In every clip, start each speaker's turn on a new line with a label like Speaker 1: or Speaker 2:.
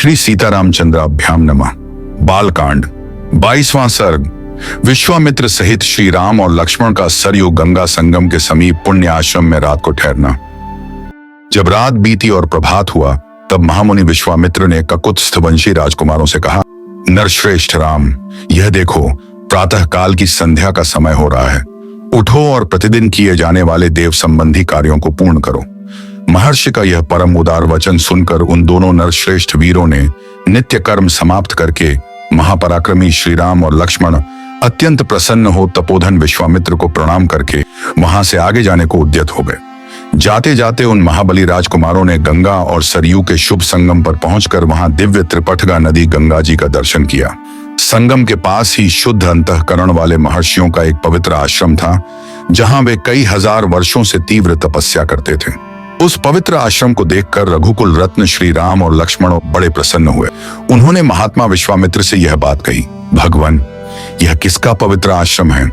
Speaker 1: श्री सीतारामचंद्राभ्याम नमः। बालकांड 22वां सर्ग। विश्वामित्र सहित श्री राम और लक्ष्मण का सरयू गंगा संगम के समीप पुण्य आश्रम में रात को ठहरना। जब रात बीती और प्रभात हुआ, तब महामुनि विश्वामित्र ने ककुत्स्थ वंशी राजकुमारों से कहा, नरश्रेष्ठ राम, यह देखो प्रातः काल की संध्या का समय हो रहा है। उठो और प्रतिदिन किए जाने वाले देव संबंधी कार्यों को पूर्ण करो। महर्षि का यह परम उदार वचन सुनकर उन दोनों नरश्रेष्ठ वीरों ने नित्य कर्म समाप्त करके महापराक्रमी श्री राम और लक्ष्मण अत्यंत प्रसन्न हो तपोधन विश्वामित्र को प्रणाम करके वहां से आगे जाने को उद्यत हो गए। जाते जाते उन महाबली राजकुमारों ने गंगा और सरयू के शुभ संगम पर पहुंचकर वहां दिव्य त्रिपठगा नदी गंगा जी का दर्शन किया। संगम के पास ही शुद्ध अंतःकरण वाले महर्षियों का एक पवित्र आश्रम था, जहां वे कई हजार वर्षों से तीव्र तपस्या करते थे। उस पवित्र आश्रम को देखकर रघुकुल रत्न श्री राम और लक्ष्मण बड़े प्रसन्न हुए। उन्होंने महात्मा विश्वामित्र से यह बात कही, भगवान, यह किसका पवित्र आश्रम है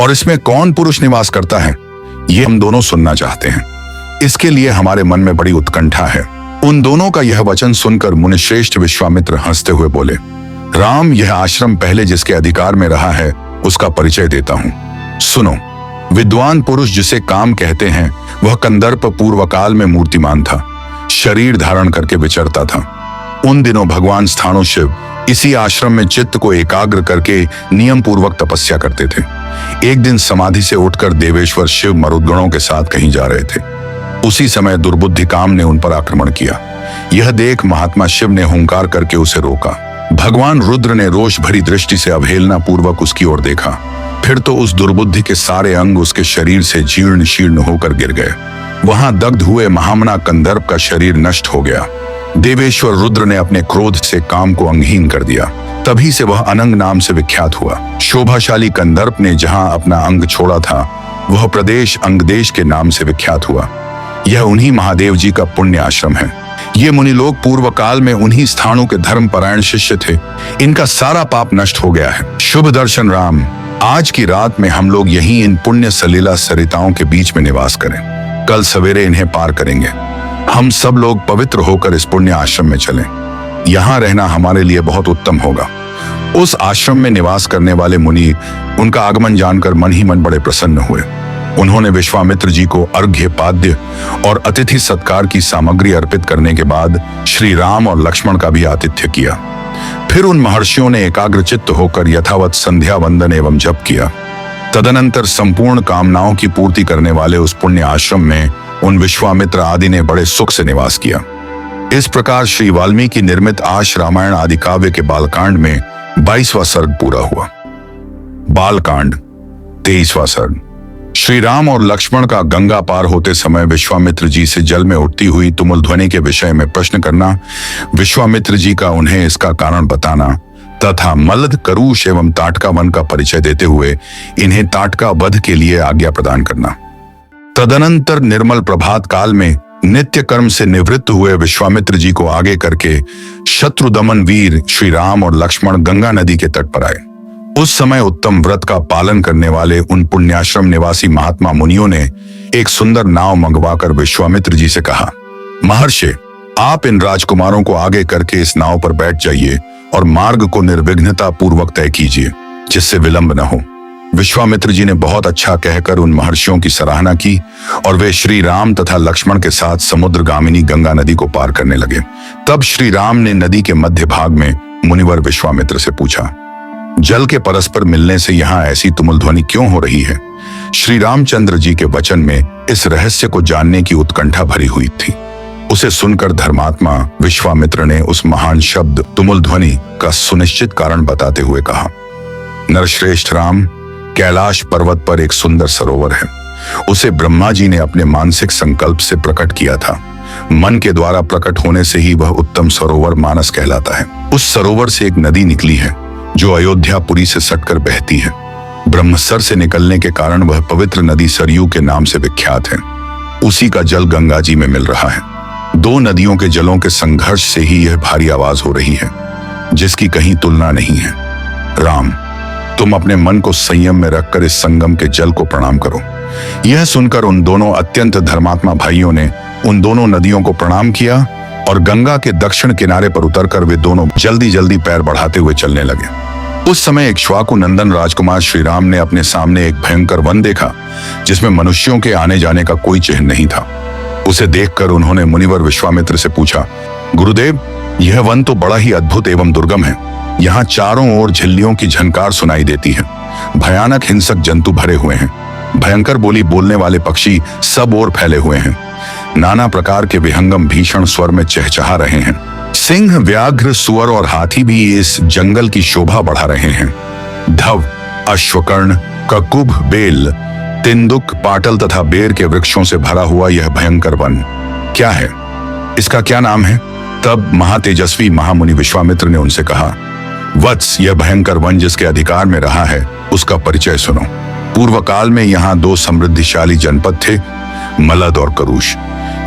Speaker 1: और इसमें कौन पुरुष निवास करता है, ये हम दोनों सुनना चाहते हैं। इसके लिए हमारे मन में बड़ी उत्कंठा है। उन दोनों का यह वचन सुनकर मुनिश्रेष्ठ विश्वामित्र हंसते हुए बोले, राम, यह आश्रम पहले जिसके अधिकार में रहा है उसका परिचय देता हूँ। सुनो, विद्वान पुरुष जिसे काम कहते हैं, वह कंदर्प पूर्व काल में मूर्तिमान था, शरीर धारण करके विचरता था। उन दिनों भगवान स्थाणु शिव इसी आश्रम में चित्त को एकाग्र करके नियम पूर्वक तपस्या करते थे। एक दिन समाधि से उठकर देवेश्वर शिव मरुद्गणों के साथ कहीं जा रहे थे। उसी समय दुर्बुद्धि काम ने उन पर आक्रमण किया। यह देख महात्मा शिव ने हुंकार करके उसे रोका। भगवान रुद्र ने रोष भरी दृष्टि से अवहेलना पूर्वक उसकी ओर देखा। फिर तो उस दुर्बुद्धि के सारे अंग उसके शरीर से जीर्ण शीर्ण होकर गिर गए। वहां दग्ध हुए महामना कंदर्प का शरीर नष्ट हो गया। देवेश्वर रुद्र ने अपने क्रोध से काम को अंगहीन कर दिया। तभी से वह अनंग नाम से विख्यात हुआ। शोभाशाली कंदर्प ने जहां अपना अंग छोड़ा था, वह प्रदेश अंगदेश के नाम से विख्यात हुआ। यह उन्हीं महादेव जी का पुण्य आश्रम है। ये मुनि लोग पूर्व काल में उन्हीं स्थानों के धर्म परायण शिष्य थे। इनका सारा पाप नष्ट हो गया है। शुभ दर्शन राम, आज की रात में हम लोग यहीं इन पुण्य सलीला सरिताओं के बीच में निवास करें। कल सवेरे इन्हें पार करेंगे। हम सब लोग पवित्र होकर इस पुण्य आश्रम में चलें। यहाँ रहना हमारे लिए बहुत उत्तम होगा। उस आश्रम में निवास करने वाले मुनि उनका आगमन जानकर मन ही मन बड़े प्रसन्न हुए। उन्होंने विश्वामित्र जी को अर्घ्य, पाद्य और अतिथि सत्कार की सामग्री अर्पित करने के बाद श्री राम और लक्ष्मण का भी आतिथ्य किया। फिर उन महर्षियों ने एकाग्रचित्त होकर यथावत संध्या वंदन एवं जप किया। तदनंतर संपूर्ण कामनाओं की पूर्ति करने वाले उस पुण्य आश्रम में उन विश्वामित्र आदि ने बड़े सुख से निवास किया। इस प्रकार श्री वाल्मीकि निर्मित आश रामायण आदि काव्य के बालकांड में 22वां सर्ग पूरा हुआ। बालकांड 23वां सर्ग। श्री राम और लक्ष्मण का गंगा पार होते समय विश्वामित्र जी से जल में उठती हुई तुमुल ध्वनि के विषय में प्रश्न करना, विश्वामित्र जी का उन्हें इसका कारण बताना तथा मल्लद, करूष एवं ताटका वन का परिचय देते हुए इन्हें ताटका वध के लिए आज्ञा प्रदान करना। तदनंतर निर्मल प्रभात काल में नित्य कर्म से निवृत्त हुए विश्वामित्र जी को आगे करके शत्रु दमन वीर श्री राम और लक्ष्मण गंगा नदी के तट पर आए। उस समय उत्तम व्रत का पालन करने वाले उन पुण्याश्रम निवासी महात्मा मुनियों ने एक सुंदर नाव मंगवाकर विश्वामित्र जी से कहा, महर्षि, आप इन राजकुमारों को आगे करके इस नाव पर बैठ जाइए और मार्ग को निर्विघ्नता पूर्वक तय कीजिए, जिससे विलंब न हो। विश्वामित्र जी ने बहुत अच्छा कहकर उन महर्षियों की सराहना की और वे श्री राम तथा लक्ष्मण के साथ समुद्रगामिनी गंगा नदी को पार करने लगे। तब श्री राम ने नदी के मध्य भाग में मुनिवर विश्वामित्र से पूछा, जल के परस्पर मिलने से यहाँ ऐसी तुमुल ध्वनि क्यों हो रही है? श्री रामचंद्र जी के वचन में इस रहस्य को जानने की उत्कंठा भरी हुई थी। उसे सुनकर धर्मात्मा विश्वामित्र ने उस महान शब्द तुमुल ध्वनि का सुनिश्चित कारण बताते हुए कहा, नरश्रेष्ठ राम, कैलाश पर्वत पर एक सुंदर सरोवर है। उसे ब्रह्मा जी ने अपने मानसिक संकल्प से प्रकट किया था। मन के द्वारा प्रकट होने से ही वह उत्तम सरोवर मानस कहलाता है। उस सरोवर से एक नदी निकली है जो अयोध्यापुरी से सटकर बहती है। ब्रह्मसर से निकलने के कारण वह पवित्र नदी सरयू के नाम से विख्यात है। उसी का जल गंगा जी में मिल रहा है। दो नदियों के जलों के संघर्ष से ही यह भारी आवाज हो रही है, जिसकी कहीं तुलना नहीं है। राम, तुम अपने मन को संयम में रखकर इस संगम के जल को प्रणाम करो। यह सुनकर उन दोनों अत्यंत धर्मात्मा भाइयों ने उन दोनों नदियों को प्रणाम किया और गंगा के दक्षिण किनारे पर उतरकर वे दोनों जल्दी जल्दी पैर बढ़ाते हुए चलने लगे। उस समय इक्ष्वाकु नंदन राजकुमार श्री राम ने अपने सामने एक भयंकर वन देखा जिसमें मनुष्यों के आने जाने का कोई चिन्ह नहीं था। उसे देखकर उन्होंने मुनिवर विश्वामित्र से पूछा, गुरुदेव, यह वन तो बड़ा ही अद्भुत एवं दुर्गम है। यहाँ चारों ओर झिल्लियों की झनकार सुनाई देती है। भयानक हिंसक जंतु भरे हुए हैं। भयंकर बोली बोलने वाले पक्षी सब ओर फैले हुए हैं। नाना प्रकार के विहंगम भीषण स्वर में चहचहा रहे हैं। सिंह, व्याघ्र, सुअर और हाथी भी इस जंगल की शोभा बढ़ा रहे हैं। धव, अश्वकर्ण, ककुभ, बेल, तिंदुक, पाटल तथा बेर के वृक्षों से भरा हुआ यह भयंकर वन क्या है? इसका क्या नाम है? तब महातेजस्वी महामुनि विश्वामित्र ने उनसे कहा, वत्स, यह भयंकर वन जिसके अधिकार में रहा है उसका परिचय सुनो। पूर्व काल में यहाँ दो समृद्धिशाली जनपद थे, मलद और करुष।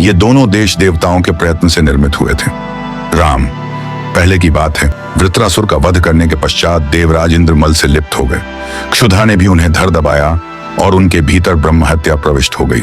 Speaker 1: ये दोनों देश देवताओं के प्रयत्न से निर्मित हुए थे। राम, पहले की बात है, वृत्रासुर का वध करने के पश्चात देवराज इंद्र मल से लिप्त हो गए। क्षुधा ने भी उन्हें धर दबाया और उनके भीतर ब्रह्म हत्या प्रविष्ट हो गई।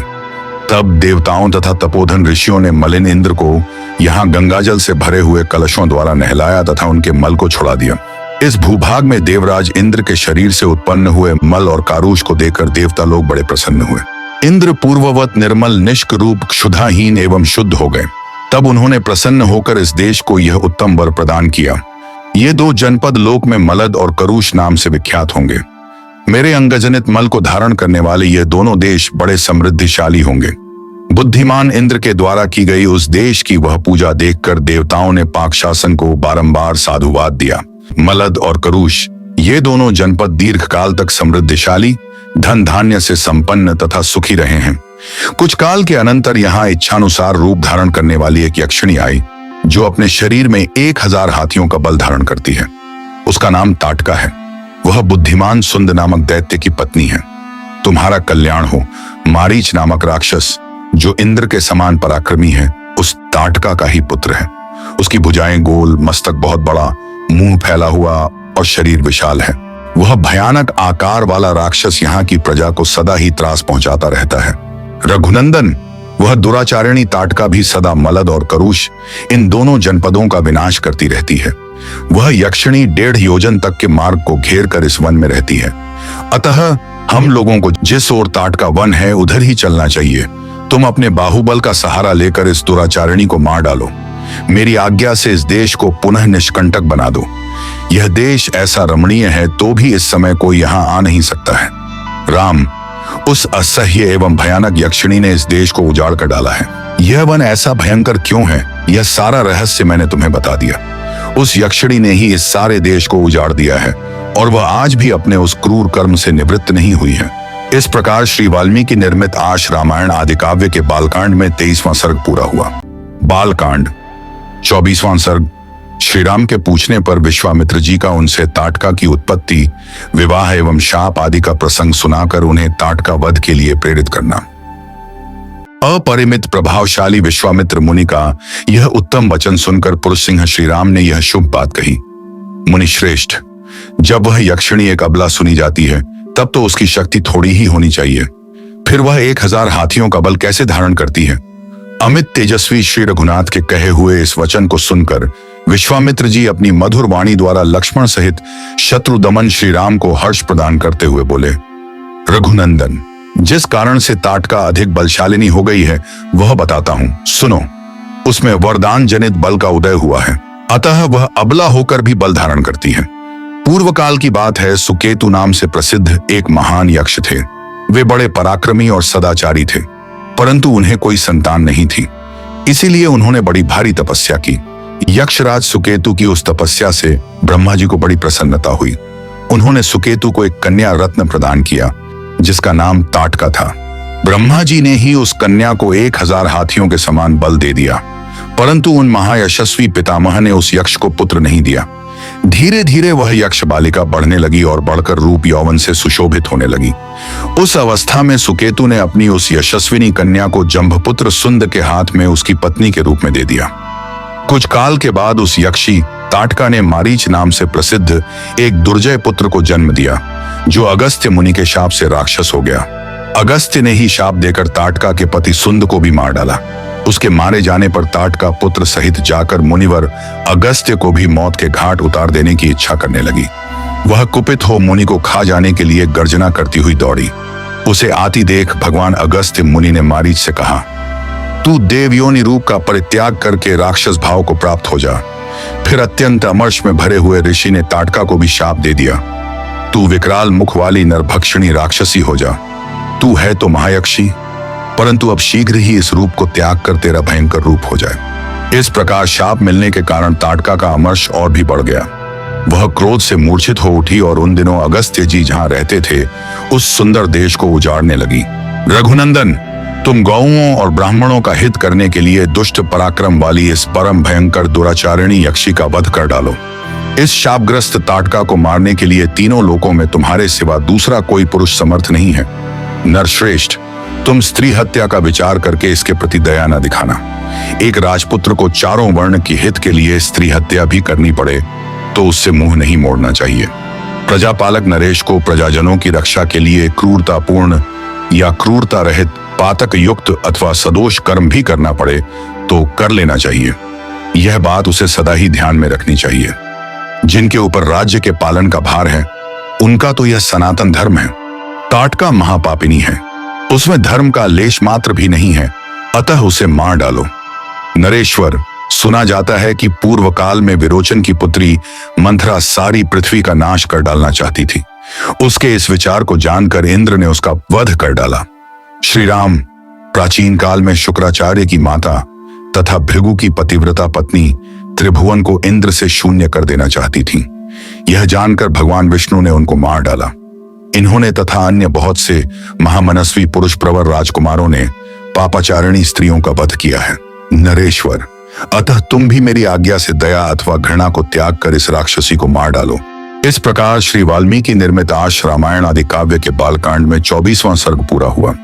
Speaker 1: तब देवताओं तथा तपोधन ऋषियों ने मलिन इंद्र को यहाँ गंगाजल से भरे हुए कलशों द्वारा नहलाया तथा उनके मल को छुड़ा दिया। इस भूभाग में देवराज इंद्र के शरीर से उत्पन्न हुए मल और कारूष को देखकर देवता लोग बड़े प्रसन्न हुए। इंद्र पूर्ववत निर्मल, निष्क रूप, क्षुधाहीन एवं शुद्ध हो गए। तब उन्होंने प्रसन्न होकर इस देश को यह उत्तम वर प्रदान किया। ये दो जनपद लोक में मलद और करुष नाम से विख्यात होंगे। मेरे अंगजनित मल को धारण करने वाले ये दोनों देश बड़े समृद्धिशाली होंगे। बुद्धिमान इंद्र के द्वारा की गई उस देश की वह पूजा देखकर देवताओं ने पाकशासन को बारंबार साधुवाद दिया। मलद और करुष ये दोनों जनपद दीर्घ काल तक समृद्धिशाली, धन धान्य से संपन्न तथा सुखी रहे हैं। कुछ काल के अनंतर यहाँ इच्छानुसार रूप धारण करने वाली एक यक्षिणी आई जो अपने शरीर में 1000 हाथियों का बल धारण करती है। उसका नाम ताटका है। वह बुद्धिमान सुंद नामक दैत्य की पत्नी है। तुम्हारा कल्याण हो। मारीच नामक राक्षस जो इंद्र के समान पराक्रमी है उस ताटका का ही पुत्र है। उसकी भुजाएं गोल, मस्तक बहुत बड़ा, मुंह फैला हुआ और शरीर विशाल है। वह भयानक आकार वाला राक्षस यहाँ की प्रजा को सदा ही त्रास पहुंचाता रहता है। रघुनंदन, वह दुराचारिणी ताटका भी सदा मलद और करुष इन दोनों जनपदों का विनाश करती रहती है। वह यक्षिणी 1.5 योजन तक के मार्ग को घेर कर इस वन में रहती है। अतः हम लोगों को जिस ओर ताटका वन है उधर ही चलना चाहिए। तुम अपने बाहुबल का सहारा लेकर इस दुराचारिणी को मार डालो। मेरी आज्ञा से इस देश को पुनः निष्कंटक बना दो। यह देश ऐसा रमणीय है तो भी इस समय कोई यहाँ आ नहीं सकता है। राम, उस असह्य एवं भयानक यक्षिणी ने इस देश को उजाड़ कर डाला है। यह वन ऐसा भयंकर क्यों है, यह सारा रहस्य मैंने तुम्हें बता दिया। उस यक्षिणी ने ही इस सारे देश को उजाड़ दिया है और वह आज भी अपने उस क्रूर कर्म से निवृत्त नहीं हुई है। इस प्रकार श्री वाल्मीकि निर्मित आश रामायण आदि काव्य के बालकांड में 23वां सर्ग पूरा हुआ। बालकांड 24वां सर्ग। श्री राम के पूछने पर विश्वामित्र जी का उनसे ताटका की उत्पत्ति, विवाह एवं शाप आदि का प्रसंग सुनाकर उन्हें ताटका वध के लिए प्रेरित करना। अपरिमित प्रभावशाली विश्वामित्र मुनि का यह उत्तम वचन सुनकर पुरुष सिंह श्री राम ने यह शुभ बात कही। मुनि श्रेष्ठ, जब वह यक्षिणी एक अबला सुनी जाती है तब तो उसकी शक्ति थोड़ी ही होनी चाहिए, फिर वह 1000 हाथियों का बल कैसे धारण करती है? अमित तेजस्वी श्री रघुनाथ के कहे हुए इस वचन को सुनकर विश्वामित्र जी अपनी मधुर वाणी द्वारा लक्ष्मण सहित शत्रु दमन श्री राम को हर्ष प्रदान करते हुए बोले, रघुनंदन, जिस कारण से ताटका अधिक बलशालिनी हो गई है वह बताता हूं, सुनो। उसमें वरदान जनित बल का उदय हुआ है, अतः वह अबला होकर भी बल धारण करती है। पूर्व काल की बात है, सुकेतु नाम से प्रसिद्ध एक महान यक्ष थे। वे बड़े पराक्रमी और सदाचारी थे, परंतु उन्हें कोई संतान नहीं थी। इसीलिए उन्होंने बड़ी भारी तपस्या की। यक्षराज सुकेतु की उस तपस्या से ब्रह्मा जी को बड़ी प्रसन्नता हुई। उन्होंने सुकेतु को एक कन्या रत्न प्रदान किया जिसका नाम ताटका था। ब्रह्मा जी ने ही उस कन्या को 1000 हाथियों के समान बल दे दिया, परंतु उन महायशस्वी पितामह ने उस यक्ष को पुत्र नहीं दिया। धीरे धीरे वह यक्ष बालिका बढ़ने लगी और बढ़कर रूप यौवन से सुशोभित होने लगी। उस अवस्था में सुकेतु ने अपनी उस यशस्विनी कन्या को जंभपुत्र सुंद के हाथ में उसकी पत्नी के रूप में दे दिया। कुछ काल के बाद उस यक्षी ताटका ने मारीच नाम से प्रसिद्ध एक दुर्जय पुत्र को जन्म दिया जो अगस्त्य मुनि के शाप से राक्षस हो गया। अगस्त्य ने ही शाप देकर ताटका के पति सुंद को भी मार डाला। उसके मारे जाने पर ताटका पुत्र सहित जाकर मुनिवर अगस्त्य को भी मौत के घाट उतार देने की इच्छा करने लगी। वह कुपित हो मुनि को खा जाने के लिए गर्जना करती हुई दौड़ी। उसे आती देख भगवान अगस्त्य मुनि ने मारीच से कहा, तू देवयोनि रूप का परित्याग करके राक्षस भाव को प्राप्त हो जा। फिर अत्यंत अमर्ष में भरे हुए ऋषि ने ताटका को भी शाप दे दिया, तू विकराल मुख वाली नरभक्षिणी राक्षसी हो जा। तू है तो महायक्षी, परंतु अब शीघ्र ही इस रूप को त्याग कर तेरा भयंकर रूप हो जाए। इस प्रकार शाप मिलने के कारण ताटका का अमर्ष और भी बढ़ गया। वह क्रोध से मूर्छित हो उठी और उन दिनों अगस्त्य जी जहां रहते थे उस सुंदर देश को उजाड़ने लगी। रघुनंदन, तुम गौओं और ब्राह्मणों का हित करने के लिए दुष्ट पराक्रम वाली इस परम भयंकर दुराचारिणी यक्षी का वध कर डालो। इस शापग्रस्त ताटका को मारने के लिए तीनों लोकों में तुम्हारे सिवा दूसरा कोई पुरुष समर्थ नहीं है। नरश्रेष्ठ, तुम स्त्री हत्या का विचार करके इसके प्रति दया न दिखाना। एक राजपुत्र को चारों वर्ण के हित के लिए स्त्री हत्या भी करनी पड़े तो उससे मुंह नहीं मोड़ना चाहिए। प्रजापालक नरेश को प्रजाजनों की रक्षा के लिए क्रूरतापूर्ण या क्रूरता रहित पातक युक्त अथवा सदोष कर्म भी करना पड़े तो कर लेना चाहिए। यह बात उसे सदा ही ध्यान में रखनी चाहिए। जिनके ऊपर राज्य के पालन का भार है उनका तो यह सनातन धर्म है। ताटका महापापिनी है, उसमें धर्म का लेश मात्र भी नहीं है, अतः उसे मार डालो। नरेश्वर, सुना जाता है कि पूर्व काल में विरोचन की पुत्री मंथरा सारी पृथ्वी का नाश कर डालना चाहती थी। उसके इस विचार को जानकर इंद्र ने उसका वध कर डाला। श्री राम प्राचीन काल में शुक्राचार्य की माता तथा भृगु की पतिव्रता पत्नी त्रिभुवन को इंद्र से शून्य कर देना चाहती थीं। यह जानकर भगवान विष्णु ने उनको मार डाला। इन्होंने तथा अन्य बहुत से महामनस्वी पुरुष प्रवर राजकुमारों ने पापाचारिणी स्त्रियों का वध किया है। नरेश्वर, अतः तुम भी मेरी आज्ञा से दया अथवा घृणा को त्याग कर इस राक्षसी को मार डालो। इस प्रकार श्री वाल्मीकि निर्मित आश रामायण आदि काव्य के बालकांड में 24वां सर्ग पूरा हुआ।